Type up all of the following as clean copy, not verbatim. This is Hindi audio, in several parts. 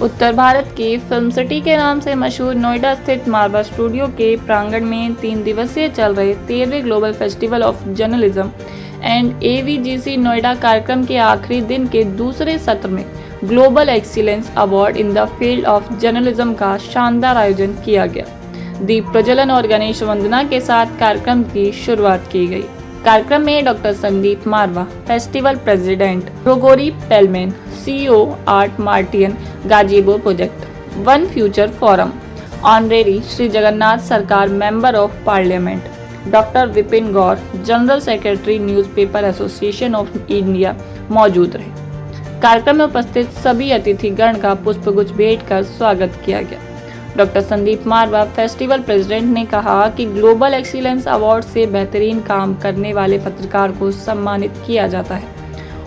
उत्तर भारत की फिल्म सिटी के नाम से मशहूर नोएडा स्थित मारवा स्टूडियो के प्रांगण में 3 दिवसीय चल रहे 13वें global festival of journalism and AVGC Noida कार्यक्रम के आखिरी दिन के दूसरे सत्र में global excellence award in the field of journalism का शानदार आयोजन किया गया। दीप प्रज्वलन और गणेश वंदना के साथ कार्यक्रम की शुरुआत की गई। कार्यक्रम में doctor Sandeep Marwah, festival president, Gregory Pelman, CEO art Martian, Ghazipur project, one future forum, honorary Shri Jagannath Sarkar member of parliament, doctor Vipin Gaur, general secretary newspaper association of India मौजूद रहे। कार्यक्रम में उपस्थित सभी अतिथिगण का पुष्पगुच्छ भेंट कर स्वागत किया गया। Doctor Sandeep Marwah, festival president, ने कहा कि ग्लोबल एक्सीलेंस अवार्ड से बेहतरीन काम करने वाले पत्रकार को सम्मानित किया जाता है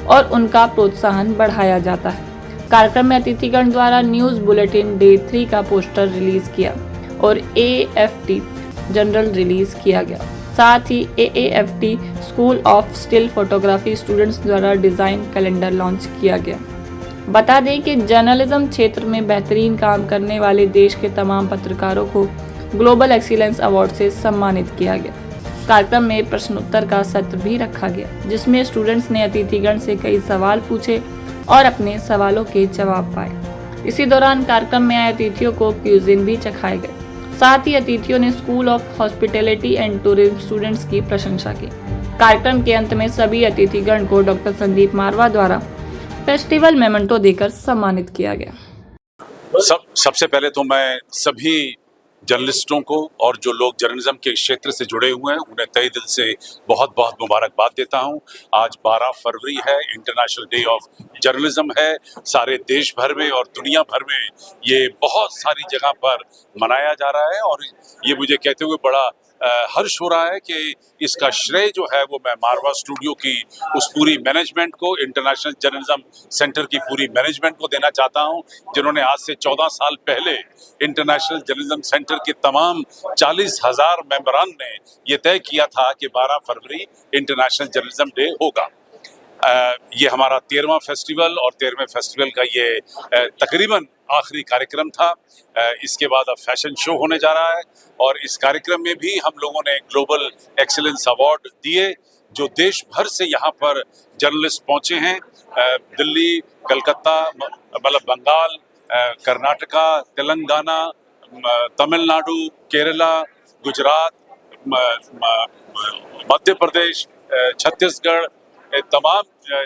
और उनका प्रोत्साहन बढ़ाया जाता है। कार्यक्रम में अतिथिगण द्वारा न्यूज़ बुलेटिन डे 3 का पोस्टर रिलीज किया और AFT जनरल रिलीज किया गया। साथ ही AAFT school of still photography students द्वारा डिज़ाइन कैलेंडर लॉन्च किया गया। बता दें कि जर्नलिज्म क्षेत्र में बेहतरीन काम करने वाले देश के तमाम पत्रकारों को ग्लोबल एक्सीलेंस अवार्ड से सम्मानित किया गया। कार्यक्रम में प्रश्नोत्तर का सत्र भी रखा गया, जिसमें स्टूडेंट्स ने अतिथिगण से कई सवाल पूछे और अपने सवालों के जवाब पाए। इसी दौरान कार्यक्रम में आए अतिथियों को क्यूजिन भी चखाए गए। साथ ही अतिथियों ने school of hospitality and tourism students की प्रशंसा की। कार्यक्रम के अंत में सभी अतिथिगण को डॉक्टर संदीप मारवा द्वारा फेस्टिवल मेमेंटो देकर सम्मानित किया गया। सबसे पहले तो मैं सभी जर्नलिस्टों को और जो लोग जर्नलिज्म के क्षेत्र से जुड़े हुए हैं उन्हें तहे दिल से बहुत बहुत मुबारकबाद देता हूं। आज 12 फरवरी है, इंटरनेशनल डे ऑफ जर्नलिज्म है। सारे देश भर में और दुनिया भर में ये बहुत सारी जगह पर मनाया जा रहा है और ये मुझे कहते हुए बड़ा हर्ष हो रहा है कि इसका श्रेय जो है वो मैं मारवा स्टूडियो की उस पूरी मैनेजमेंट को, इंटरनेशनल जर्नलिज्म सेंटर की पूरी मैनेजमेंट को देना चाहता हूं, जिन्होंने आज से 14 साल पहले इंटरनेशनल जर्नलिज्म सेंटर के तमाम 40,000 मेंबरान ने ये तय किया था कि 12 फरवरी इंटरनेशनल जर्नलिज्म डे होगा। ये हमारा 13वां फेस्टिवल और 13वें फेस्टिवल का ये तकरीबन आखिरी कार्यक्रम था। इसके बाद अब फैशन शो होने जा रहा है और इस कार्यक्रम में भी हम लोगों ने ग्लोबल एक्सीलेंस अवार्ड दिए, जो देश भर से यहाँ पर जर्नलिस्ट पहुँचे हैं। दिल्ली, कलकत्ता, मतलब बंगाल, कर्नाटका, तेलंगाना, तमिलनाडु, केरला, गुजरात, मध्य प्रदेश, छत्तीसगढ़, तमाम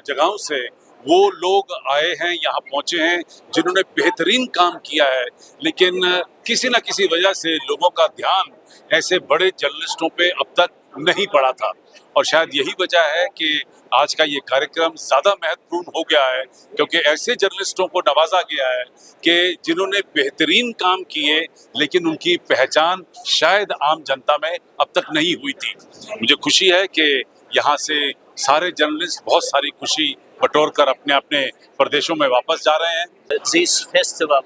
जगहों से वो लोग आए हैं, यहाँ पहुँचे हैं जिन्होंने बेहतरीन काम किया है, लेकिन किसी न किसी वजह से लोगों का ध्यान ऐसे बड़े जर्नलिस्टों पे अब तक नहीं पड़ा था और शायद यही वजह है कि आज का ये कार्यक्रम ज़्यादा महत्वपूर्ण हो गया है, क्योंकि ऐसे जर्नलिस्टों को नवाजा गया है कि जिन्होंने बेहतरीन काम किए लेकिन उनकी पहचान शायद आम जनता में अब तक नहीं हुई थी। मुझे खुशी है कि यहाँ से सारे जर्नलिस्ट बहुत सारी खुशी बटोर कर अपने अपने प्रदेशों में वापस जा रहे हैं। This festival,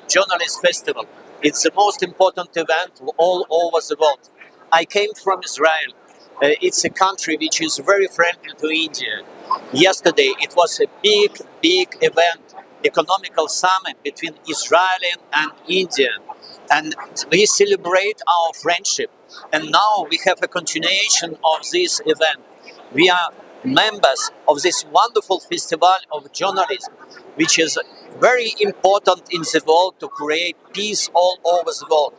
journalist festival, it's the most important event all over the world. I came from Israel. It's a country which is very friendly to India. Yesterday it was a big event, economical summit between Israel and India, and we celebrate our friendship. And now we have a continuation of this event. We are members of this wonderful festival of journalism, which is very important in the world to create peace all over the world.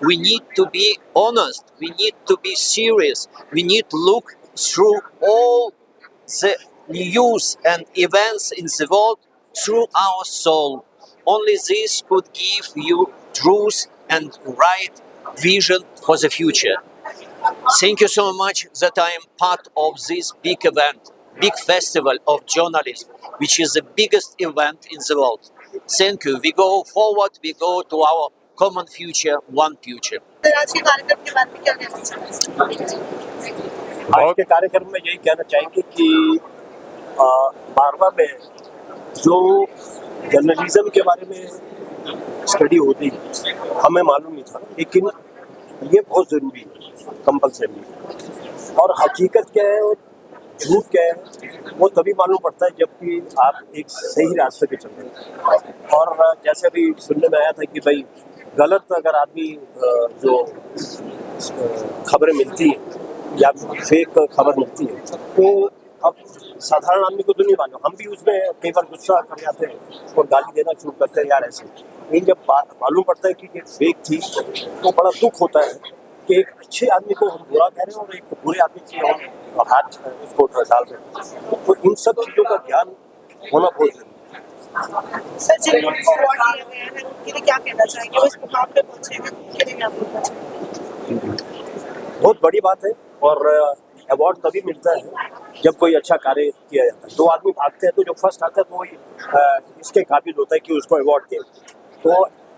We need to be honest, we need to be serious, we need to look through all the news and events in the world through our soul. Only this could give you truth and right vision for the future. Thank you so much that I am part of this big event, big festival of journalism, which is the biggest event in the world. Thank you. We go forward, we go to our common future, one future. आज के कार्यक्रम के बारे में क्या कहना चाहेंगे? आज के कार्यक्रम में यही कहना चाहेंगे कि मारवा में जो जर्नलिज्म के बारे में स्टडी होती हमें मालूम नहीं था, लेकिन ये बहुत ज़रूरी है, कंपल्सरी। और हकीकत क्या है, झूठ क्या है वो तभी मालूम पड़ता है जबकि आप एक सही रास्ते पे चल रहे हैं। और जैसे अभी सुनने में आया था कि भाई गलत अगर आदमी जो खबरें मिलती हैं या फेक खबर मिलती है तो अब साधारण आदमी को तो नहीं मालूम, हम भी उसमें कई बार गुस्सा कर जाते हैं और गाली देना शुरू करते हैं यार ऐसे। लेकिन जब मालूम पड़ता है कि ये फेक थी तो बड़ा दुख होता है कि एक अच्छे आदमी को हम बुरा कह रहे हैं और एक बुरे आदमी की हम हाथ उसको डाल रहे हैं। तो इन सब चीज़ों का ध्यान होना बहुत जरूरी है। सर जिन लोगों को अवार्ड दिया गया है उनके लिए क्या कहना चाहेंगे, वो इस मुकाम पे पहुंचे हैं, उनके लिए क्या बोलना चाहेंगे? बहुत बड़ी बात है और अवार्ड तभी मिलता है जब कोई अच्छा कार्य किया जाता है। दो आदमी भागते हैं तो जो फर्स्ट आता है तो वही इसके काबिल होता है कि उसको अवार्ड दे। तो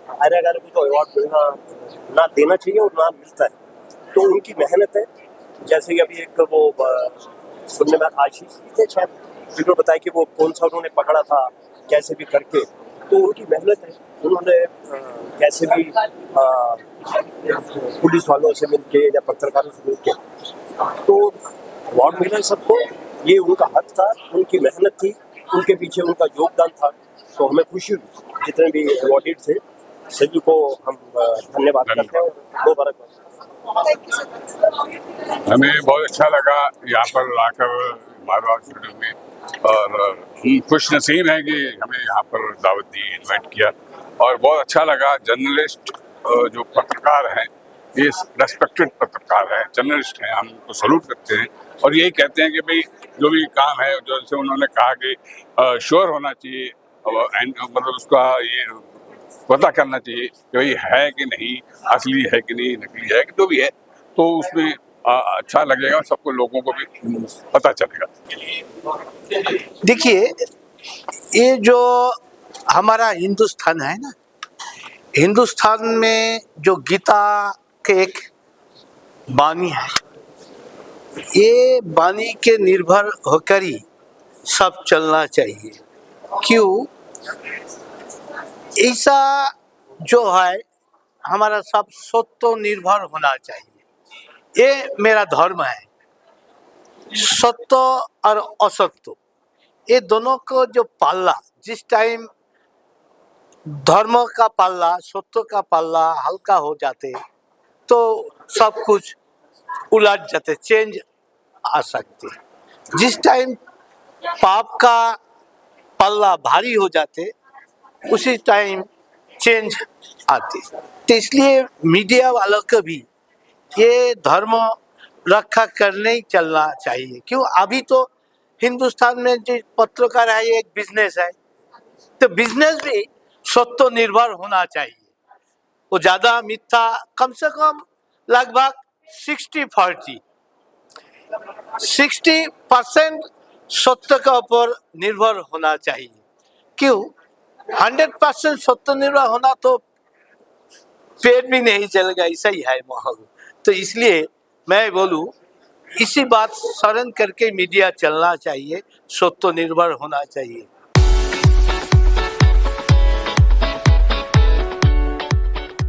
अरे अगर को तो अवार्ड मिलना ना देना चाहिए और ना मिलता है तो उनकी मेहनत है। जैसे कि अभी एक वो सुनने में आशीष थे शायद जिन्होंने बताया कि वो कौन सा उन्होंने पकड़ा था कैसे भी करके, तो उनकी मेहनत है। उन्होंने कैसे भी पुलिस वालों से मिलके या पत्रकारों से मिलके तो अवार्ड मिला सबको, ये उनका हक था, उनकी मेहनत थी, उनके पीछे उनका योगदान था। तो हमें खुशी हुई जितने भी अवार्डेड थे सभी को हम धन्यवाद करते हैं और मुबारकबाद। Thank you sir. हमें बहुत अच्छा लगा यहाँ पर आकर मारवाड़ स्टूडियो में, और हम खुश नसीब हैं कि हमें यहाँ पर दावत दी, इन्वाइट किया, और बहुत अच्छा लगा। जर्नलिस्ट जो पत्रकार हैं ये रेस्पेक्टेड पत्रकार हैं, जर्नलिस्ट हैं, हम उनको सलूट करते हैं और यही कहते हैं कि भाई जो भी काम है, जैसे उन्होंने कहा कि श्योर होना चाहिए मतलब उसका ये पता करना चाहिए कि भाई है कि नहीं, असली है कि नहीं, नकली है कि जो भी है, तो उसमें अच्छा लगेगा और सबको लोगों को भी पता चलेगा। देखिए, ये जो हमारा हिंदुस्तान है ना, हिंदुस्तान में जो गीता के एक वाणी है, ये वाणी के निर्भर होकर ही सब चलना चाहिए। क्यों? ऐसा जो है हमारा सब सत्य निर्भर होना चाहिए, ये मेरा धर्म है। सत्य और असत्य ये दोनों को जो पाल्ला, जिस टाइम धर्म का पाल्ला, सत्य का पाल्ला हल्का हो जाते तो सब कुछ उलट जाते, चेंज आ सकते। जिस टाइम पाप का पल्ला भारी हो जाते उसी टाइम चेंज आते। तो इसलिए मीडिया वालों को भी ये धर्म रक्षा करने ही चलना चाहिए। क्यों? अभी तो हिंदुस्तान में जो पत्रकार है ये एक बिजनेस है, तो बिजनेस भी सत्य निर्भर होना चाहिए। वो ज़्यादा मिथ्या, कम से कम लगभग 60% सत्य के ऊपर निर्भर होना चाहिए। क्यों? 100% सत्य निर्भर होना तो पेट भी नहीं चलेगा, ऐसा ही है माहौल। तो इसलिए मैं बोलूँ इसी बात शरण करके मीडिया चलना चाहिए, सत्य निर्भर होना चाहिए।